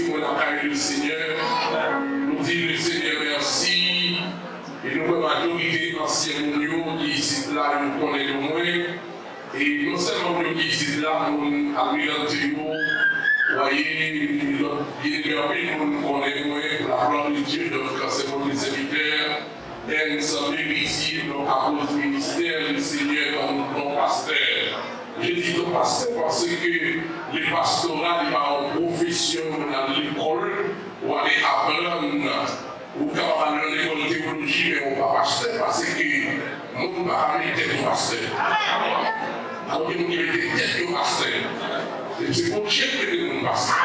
moi d'accueillir le Seigneur. Nous disons le Seigneur merci. Et nous avons la majorité d'anciens qui ici là, nous connaissons moins. Et non seulement nous qui ici là, nous admirons vous voyez, nous connaissons moins pour la gloire de Dieu, donc c'est votre serviteur. Et nous sommes ici à cause du ministère du Seigneur comme ton pasteur. Je dis ton pasteur parce que les pastorats n'est pas en profession dans l'école ou aller apprendre ou quand on va dans l'école de théologie, mais on va pasteur parce que nous ne va pas mettre ton pasteur. Alors que nous mettons tête au pasteur. C'est pour Dieu que nous mettons pasteur.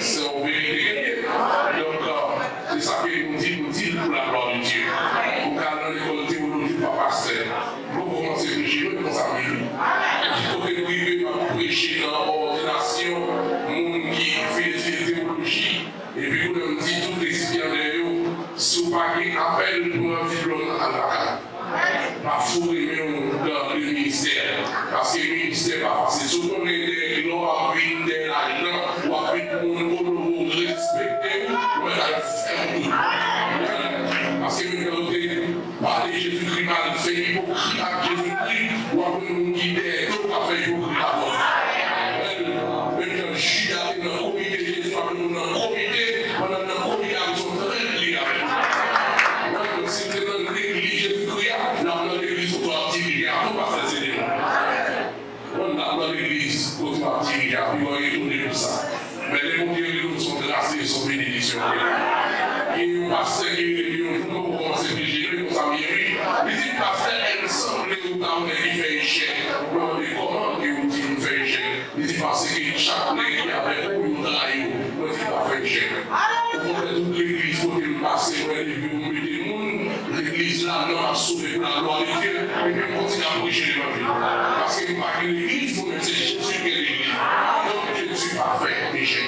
C'est en vérité. Donc, c'est ça que nous disons pour la gloire de Dieu. Pour qu'à l'école de théologie, pas pasteur, nous commençons à prêcher, nous commençons à vivre. Il faut que nous arrivions à prêcher dans l'ordination, monde qui fait des théologies, et puis vous nous dites tous les étudiants de vous, si vous n'avez pas appel pour un diplôme à la carte. Pas fou dans le ministère, parce que le ministère n'est pas facile. Surtout on est des gloires, des l'argent, ou avec pour respecter, ou parce que nous parler de Jésus-Christ, mal fait hypocrite à Jésus-Christ, ou avec nous guider, tout à fait hypocrite à moi. Même quand Chita est dans le comité de Jésus, avec nous dans le comité, on a dans le comité avec son très lié avec nous. Si vous êtes dans l'église Jésus-Christ, là on a l'église pour toi, petit milliard, non pas ça, c'est des on a dans l'église pour toi, petit milliard, puis on va retourner tout ça. Mais les bons dieux sont grâces, sont bénédictions. Et le pasteur qui est venu, nous pouvons commencer à gérer pour s'améliorer. Mais si le pasteur est semblé au temps qu'il fait échec, on va dire comment il dit qu'il fait échec. Il dit parce que chaque nez qui avait pour nous trahir, on dit qu'il va faire échec. Au fond de toute l'église, pour qu'il passe, on va dire que l'église là, non, a sauvé pour la gloire de Dieu, et puis on continue à prêcher l'évangile. Parce que pas que l'église, il faut que c'est Jésus qui est l'église. Donc je ne suis pas fait péché.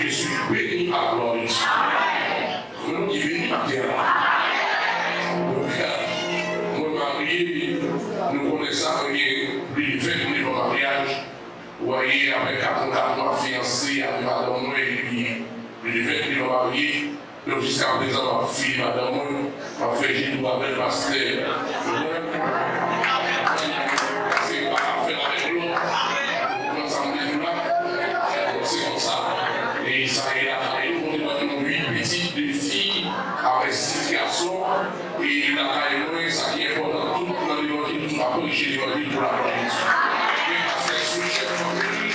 Je suis béni par la gloire de Dieu. Nous qui bénis par terre. Donc, mon mari, nous connaissons les 20 000 mariage. Vous voyez, avec 44 mois fiancés, avec madame moi, et puis les 20 000 mariés. Donc, jusqu'à présent, ma fille, madame moi, ma fille, j'ai tout avec le pasteur. C'est pas à faire avec l'autre. C'est comme ça. Et ça est là, on est dans 8 petites filles avec 6 garçons. Et il a carrément ça qui est important, tout dans l'évangile, tout va corriger l'évangile pour la gloire de Dieu. Mais parce que c'est le chef de famille,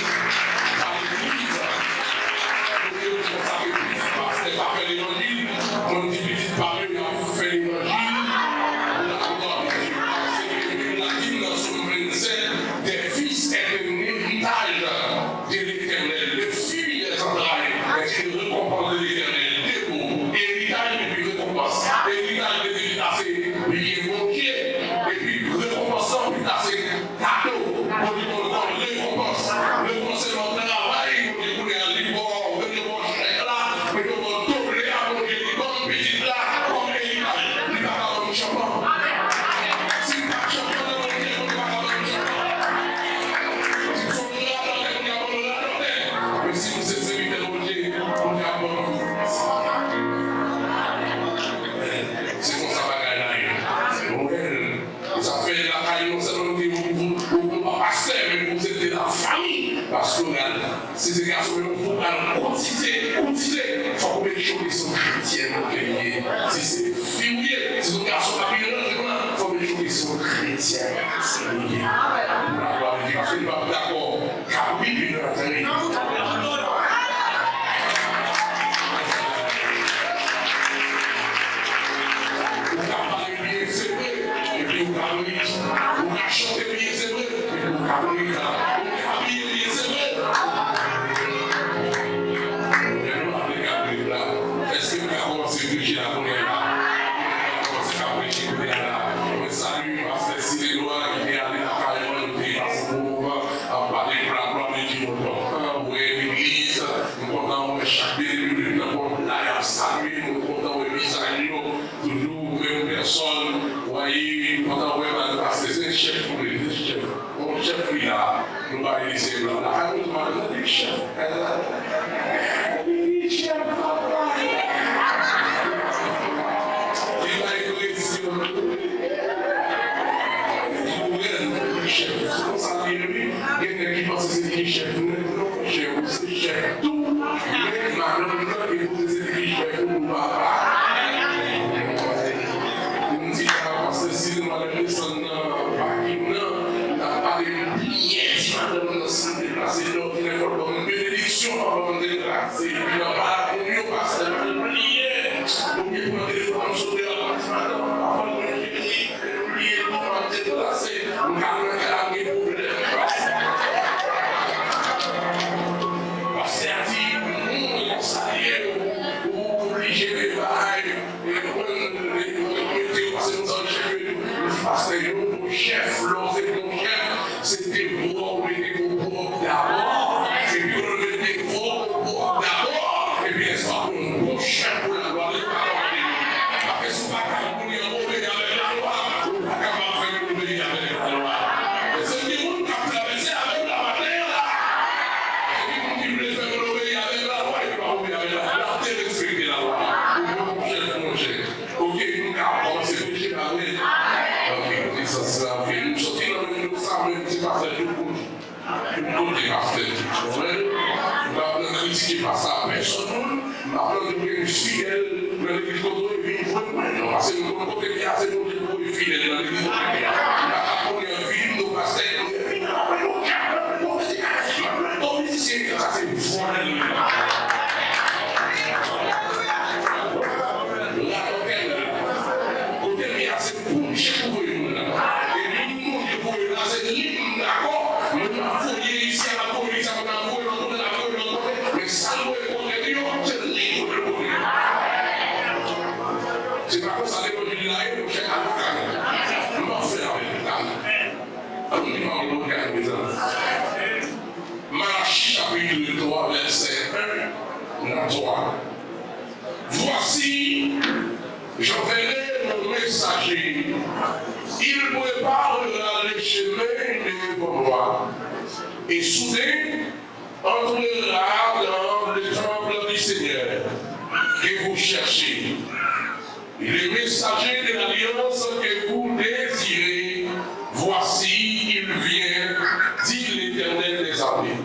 dans l'église, parce que pas fait l'évangile, on dit petite parole, il a fait l'évangile pour la gloire de Dieu. Parce que la Bible dans son 27, des fils est un héritage de l'éternel. Le fils des entrailles est une récompense de l'éternel. Héritage et puis récompense. Héritage de l'héritage, c'est Voici, j'enverrai mon messager. Il préparera les chemins devant moi. Et soudain, entrera dans le temple du Seigneur que vous cherchez. Les messagers de l'alliance que vous désirez, voici, il vient, dit l'Éternel des armées.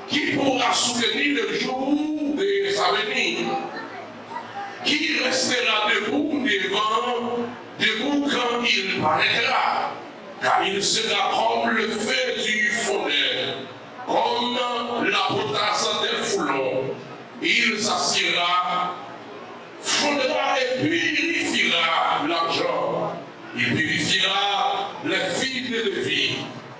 Qui pourra soutenir le jour de sa venue? Qui restera debout quand il paraîtra? Car il sera comme le feu du fondeur, comme la potasse des foulons. Il s'assiera, fondera et purifiera l'argent. Il purifiera les fils de vie.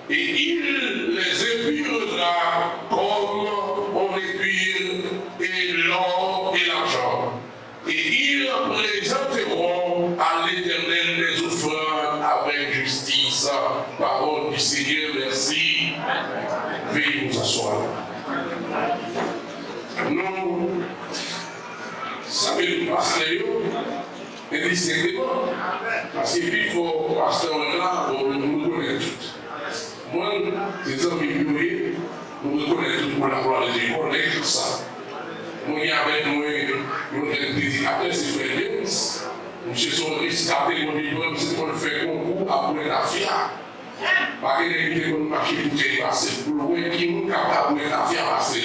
Et il les épurera comme on épure et l'or et l'argent. Et ils présenteront à l'Éternel des offrandes avec justice. Parole du Seigneur, merci. Veuillez vous asseoir. Nous savons le pasteur et distinctement. Parce qu'il faut pasteur là pour nous connaître tout. Moi, les hommes ignorés, nous reconnaissons tout pour la gloire de Dieu, nous reconnaissons tout ça. Moi, il y a avec nous un prédicateur, c'est Frère James. Monsieur son rescaté, mon livre, c'est qu'on fait concours après la FIA. Parce qu'il y a une marché pour te passer. Pour le voir qui est capable de la FIA passer.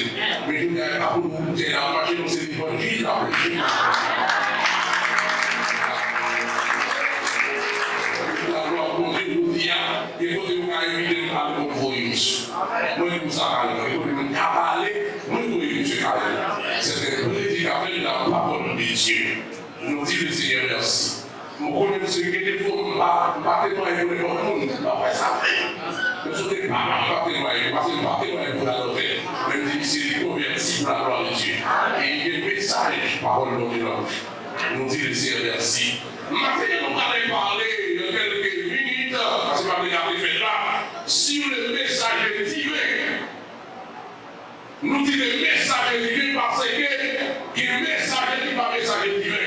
Mais je ne sais pas pour nous te la marché, donc c'est l'évangile après. La gloire pour Dieu nous dit, il faut que nous éviter de parler comme vous. Moi, je vous parle, il faut que nous parler, nous devons se parler. C'est un prédicateur de la parole de Dieu. Nous disons le Seigneur merci. Nous connaissons ce que des fois, nous ne pas témoigner pour le monde, nous ne pas ça. Nous ne sommes pas témoigner, parce que nous ne pas témoigner pour la doctrine. Même si c'est converti pour la gloire de Dieu. Et il y a un message, parole de Dieu. nous dit le Seigneur merci. Maintenant, nous allons parler de quelques minutes, parce que je vais arriver là, sur le message divin. Nous disons le message divin parce que le message n'est pas message divin.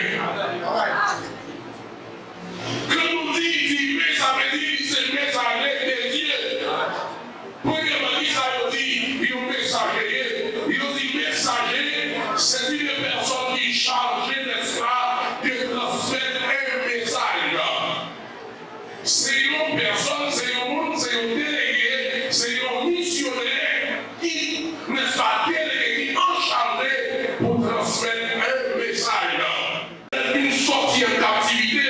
Quand nous disons divin, ça veut dire que c'est le message de Dieu. Premièrement, ça veut dire qu'il y a un messager. Il dit messager, c'est une personne qui est chargée, n'est-ce pas, de transmettre un message. C'est une personne, c'est un monde, c'est un délégué, c'est un missionnaire qui, n'est-ce pas, délégué, qui est chargé pour transmettre un message. Une sortie en captivité.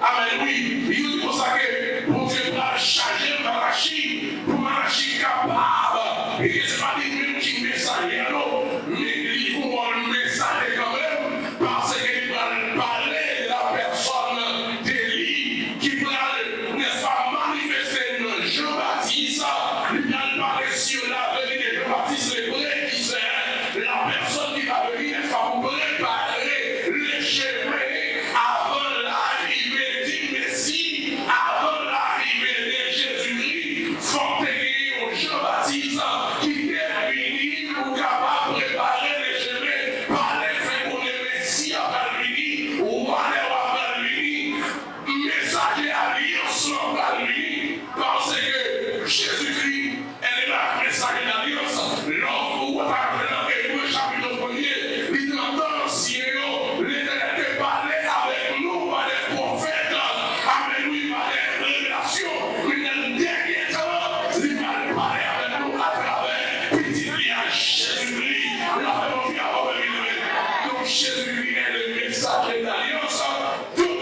Amen, oui. Il dit pour ça que pour Dieu va charger Malachi, pour Malachi capable. Et ce n'est pas dit même qui est messager, non, mais il faut un message quand même, parce qu'il va parler de la personne d'Élie qui va, n'est-ce pas, manifester Jean-Baptiste, il va parler sur la venue de Jean-Baptiste, le vrai qui sert, la personne qui va venir, n'est-ce pas, pour préparer le chemin avant l'arrivée du Messie, avant l'arrivée de Jésus-Christ, fortement Jean-Baptiste qui est venu pour capable préparer le chemin par les faits qu'on est Messie à Calvini ou à Calvini, messager alliance à Calvini, parce que Jésus-Christ est là, messager d'alliance. Lorsque vous regardez dans Hébreux chapitre 1er, il dit dans l'ancien, l'Éternel te parlait avec nous par des prophètes, avec lui par des révélations, mais dans le dernier temps, il va parler avec nous à travers petit liage Jésus-Christ, la vie à donc Jésus-Christ est le messager d'alliance. Donc,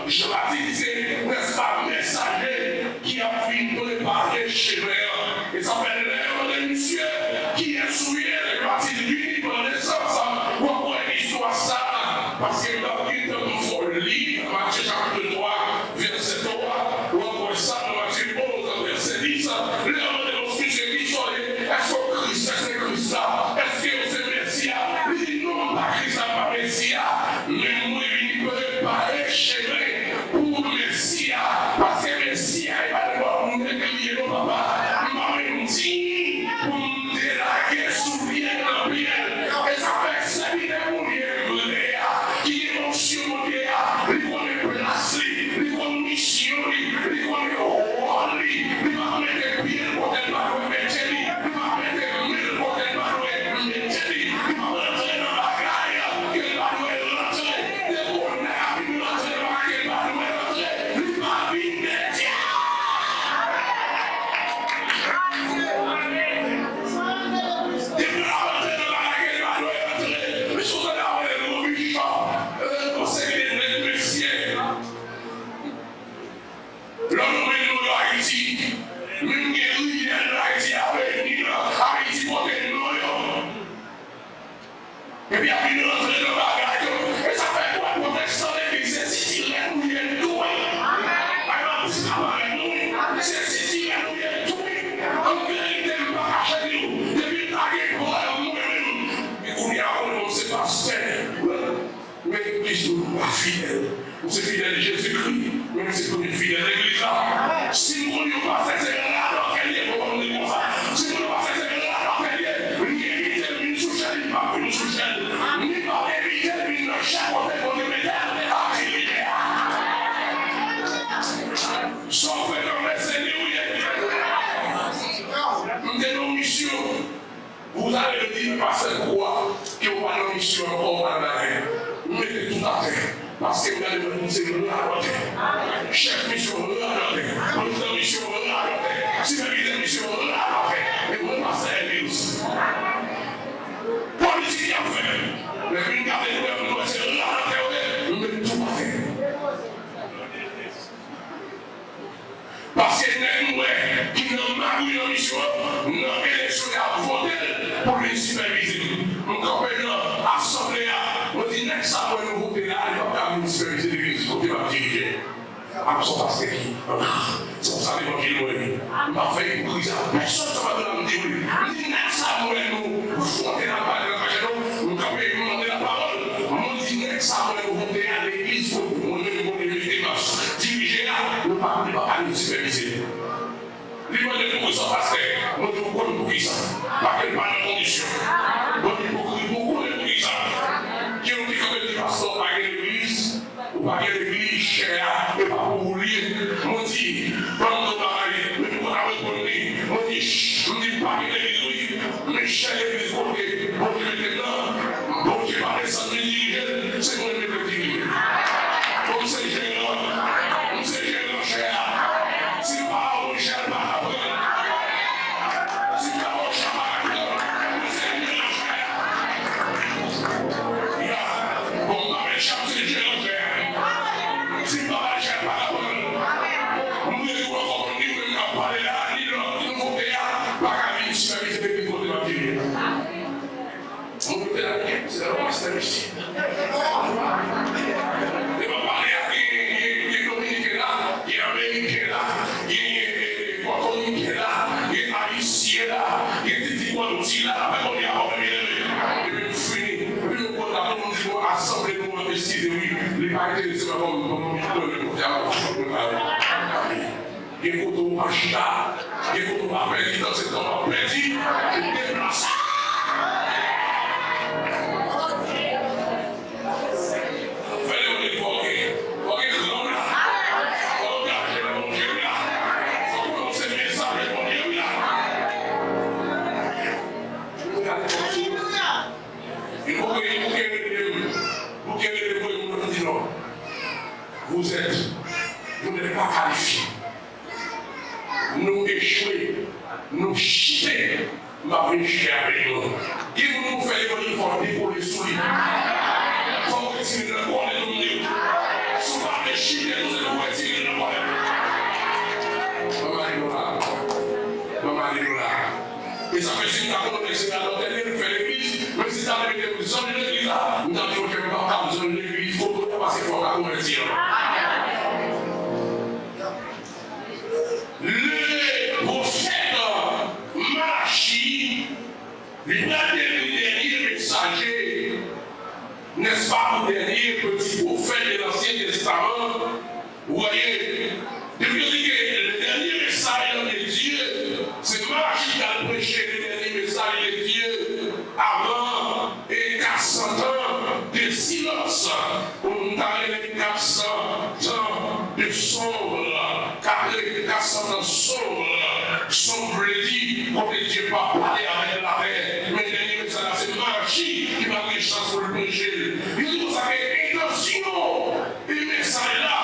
je vais dire, n'est-ce pas, messager qui a fini de préparer chez lui. Et ça fait l'heure de monsieur qui est souillé de partie du pour la naissance. Pourquoi l'histoire ça? Parce que dans le temps, il faut lire Matthieu chapitre 3, verset 3, ou encore ça, dans Matthieu 11, verset 10. L'heure de notre monsieur qui sont est-ce que Christ, est-ce que Christ là? Est-ce que c'est Messia? Il dit non, pas Christ, pas Messia. Mais moi, il peut préparer chez lui pour Messia. Parce que Messia, il va devoir nous décrire nos papas. Maman dit, pour nous délaguer sous bien dans bien. Et ça fait servir mon Dieu qui est mentionné, il connaît place, il connaît mission, il connaît rôle, il va mettre bien pour qu'elle va le mettre, il va mettre mille pour qu'elle va le mettre, il va rentrer dans la gaille, qu'elle va le rentrer, les bonnes il va rentrer dans la gaille, il va le rentrer, il va venir. Et puis après nous rentrer dans la bagage, et ça fait quoi pour rester dans l'église? C'est si tu l'aimes, nous y est tout. Alors, c'est si tu l'aimes, nous y est tout. En vérité, nous ne pas cacher nous. Depuis que nous pour nous-mêmes, mais qu'on y a on ne sait pas ce mais Christ nous pas fidèle. Nous sommes fidèles de Jésus-Christ, mais nous sommes fidèles de l'église là. Si nous ne pas faire c'est là, alors qu'elle est pour nous dire ça. Si nous ne pas faire c'est là, alors qu'elle est, nous éviter une sous-chaîne, pas une sous-chaîne. Ni pas éviter une chaîne pour nous mettre à activité. Sauf que dans les Seigneurs, nous avons une mission. Vous allez me dire, pasteur, pourquoi que vous avez une mission encore dans la terre? Mettez tout à terre. Parce que vous allez me dire, c'est le à terre. Chef mission, le à terre. Président mission, le à terre. Superviseur mission, le à terre. Et mon pasteur est aussi. Politique à faire. Mais une garde de l'homme, nous, c'est le à terre. Nous mettons tout à terre. Parce que nous, qui n'ont pas eu une mission, nous avons élection à voter pour les superviser. Nous avons assemblée à nous dire que ça va nous voter là, il va nous superviser l'église, côté va diriger. Alors, son pasteur qui, c'est pour ça que l'évangile, il m'a fait pour ça. Personne ne va donner dire, il dit que ça va nous voter la parole, nous avons demandé la parole, nous dit que ça va nous voter à l'église, on met des masses. Diriger là, le pape ne va pas nous superviser. Les mois de pour ça, pasteur, on dit pourquoi nous pour ça. Pas quelle condition. On dit pourquoi nous pour ça. Qui ont dit que les pasteurs pas l'église, ou pas l'église chère, et pas pour vous lire. On dit, comme nous parlons, mais nous avons répondu. On dit, pas l'église, mais chère l'église, on dit, maintenant, bon Dieu va descendre les diriger, c'est moi qui vais diriger. Comme c'est gênant, cher. Si pas on cher, pas après. Si pas on cher, pas après. C'est gênant, cher. Bon, ma cher, c'est gênant, cher. Si pas cher, pas après. Nous ne pouvons pas nous parler là, ni l'autre, ni l'autre, pas qu'à venir superviser des côtés de la vie. On peut faire la quête, c'est la pasteur ici. Il va parler à qui est Dominique là, qui est Américain là, qui est Portoricain là, qui est Haïtien là, qui est Titi là, mais on y a pas bien. Et puis fini. Et puis on compte là, on dit qu'on assemble nous investir, oui, les partenaires, c'est comme le il y a des à chita, il y a des à perdu dans cet endroit perdu, il déplace. Vous n'êtes pas qualifiés. Nous échouer, nous chiter, ma vie chère avec nous. Qui nous fait les uniformes pour les souliers? Il faut retirer le corps de nous. Souvent les chiter, nous allons retirer le corps. Maman est là. Et ça fait 5 ans qu'on est là, on fait l'église, même si ça a été besoin de l'église là, nous avons fait pas besoin de l'église, il faut passer pour la convertir. Le prophète Malachi, le dernier messager, n'est-ce pas, le dernier petit prophète de l'Ancien Testament, vous voyez, depuis que le dernier message de Dieu, c'est Malachi qui a prêché le dernier message de Dieu avant et 400 ans de silence. On a les 400 ans de sombre. 400 ans sombre dit, comme Dieu va parler avec la paix. Mais le dernier message, c'est Malachi qui va avoir une chance pour le prêcher. Il dit, vous savez, intention, le message là,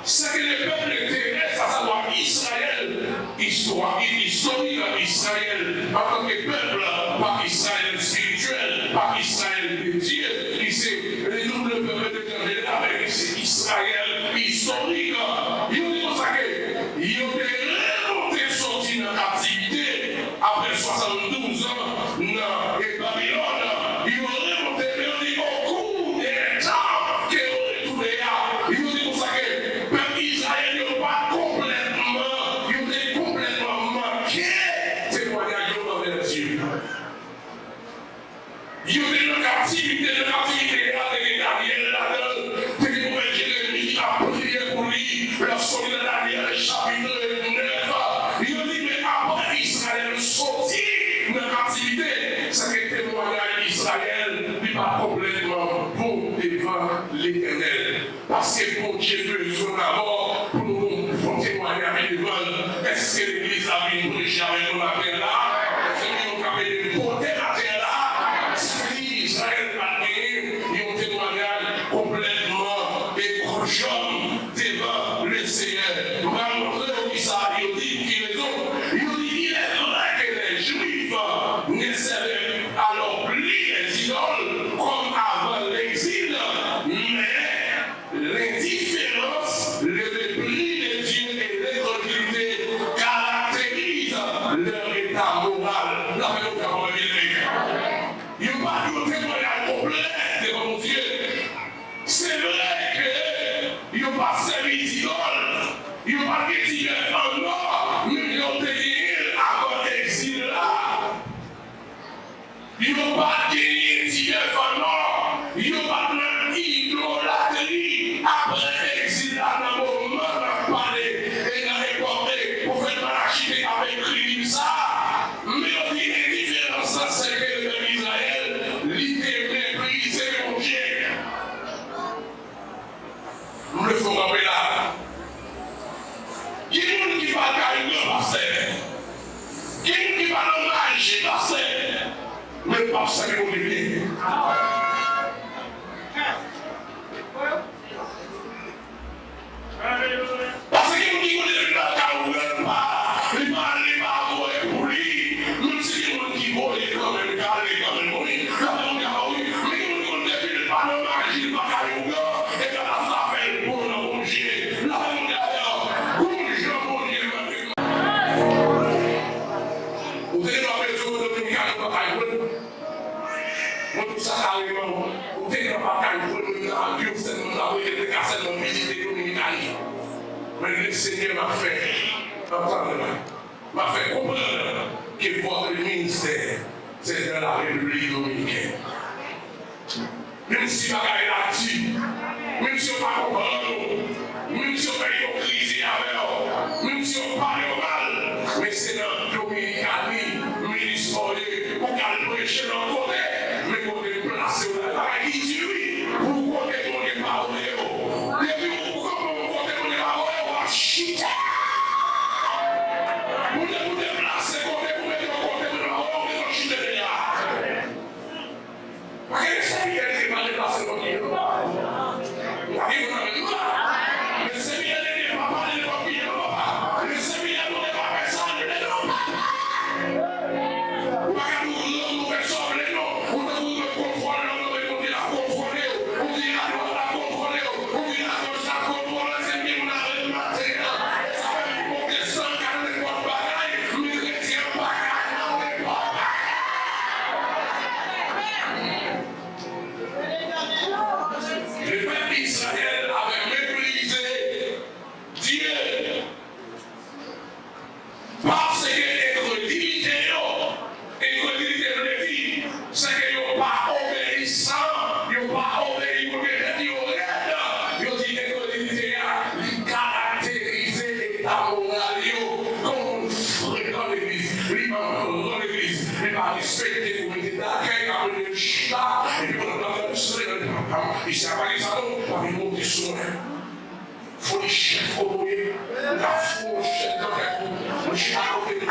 c'est que le peuple terrestre, à savoir Israël, historique Israël, en tant que peuple, pas Israël spirituel, pas Israël de Dieu, qui c'est le double peuple de Dieu avec Israël historique. Il dit, vous savez, il ont remonté sorti dans la captivité après 72 ans dans Babylone. Ils ont remonté au cours des temps qu'ils ont retourné là. Ils ont dit pour ça que le peuple Israël n'est pas complètement, il est complètement manqué témoignage envers Dieu. Ils étaient dans la captivité, avec Daniel là-dedans. C'est qu'ils pouvaient Jérémie a prié pour lui, lorsqu'on est dans Daniel chapitre 9. Il dit, mais après Israël sorti de la captivité, c'est que le témoignage d'Israël n'est pas complètement bon devant l'Éternel. Parce que bon Dieu besoin d'abord pour nous témoigner avec devant. Est-ce que l'Église a vu prêcher avec nous la terre là? Est-ce que nous avons porté la terre là? C'est que Israël a gagné, ils ont témoignage complètement écorchant devant le Seigneur. Nous allons montrer au ça, il dit qu'il est il est vrai que les Juifs ne servaient alors plus les idoles comme avant l'exil, mais l'indifférence, le mépris de Dieu et l'incrédulité caractérisent leur état moral. La paix au cœur, il n'y a pas de témoignage complet devant mon Dieu. C'est vrai que ici, là, dans le moment, on a parlé, et dans l'époque, pour faire Malachie avec écrit ça. Mais on dit la différence, c'est que le peuple d'Israël, l'idée méprisé mon Dieu. Nous le faisons rappeler là. Il y a des gens qui parlent carrément pasteur. Il y a des gens qui parlent en magie pasteur. Mais pas ça que vous voulez. Parce que nous qui connaissons la carrière, les parler pour lui, même si les gens qui volent quand même, quand même, oui, mais nous connaissons depuis le parlement, il va carrer au gars, et quand la femme fait le bon, bon Dieu, la femme d'ailleurs, bon Dieu, bon Dieu, vous avez pas besoin de dominicain, vous n'avez pas besoin de ça carrément, vous n'avez pas besoin de Dieu, c'est mon des cassettes de visiter dominicain. Mais le Seigneur m'a fait comprendre que votre ministère, c'est dans la République dominicaine. Même si vous avez là-dessus, même si vous ne comprenez pas, même si vous avez hypocrisie avec même si vous parlez mal, mais c'est dans le dominicain, ministre, pour qu'elle prêche dans le côté, mais pour les placer dans la qui dit oui, pour côté de les paroles. Chita! Vous devez vous déplacer, vous devez vous mettre en côté de la robe, vous devez chiter les gars. Parce que les séminaires ne sont pas déplacés comme ils le font. Vous avez vu ça? Les séminaires ne sont pas parlés comme ils le font. Les séminaires ne sont pas fait ça, ne les font pas. Vous avez nous faire sortir, vous devez contrôler, vous devez la contrôler, vous devez la contrôler, vous devez la contrôler, c'est bien, vous avez le matin. Le peuple d'Israël avait méprisé Dieu parce que être limité de la vie, c'est qu'ils n'ont pas obéissant, ils n'ont pas obéi pour que Dieu regarde. Ils ont dit que limité ils caractériser l'état moral comme frère dans l'église, ils dans l'église, ils ne respecter les communautés d'accueil, comme le chita, et puis on a le soleil, il s'est avalé ça, on va monter sur moi. Il faut les chefs, la fauche, le chef à côté de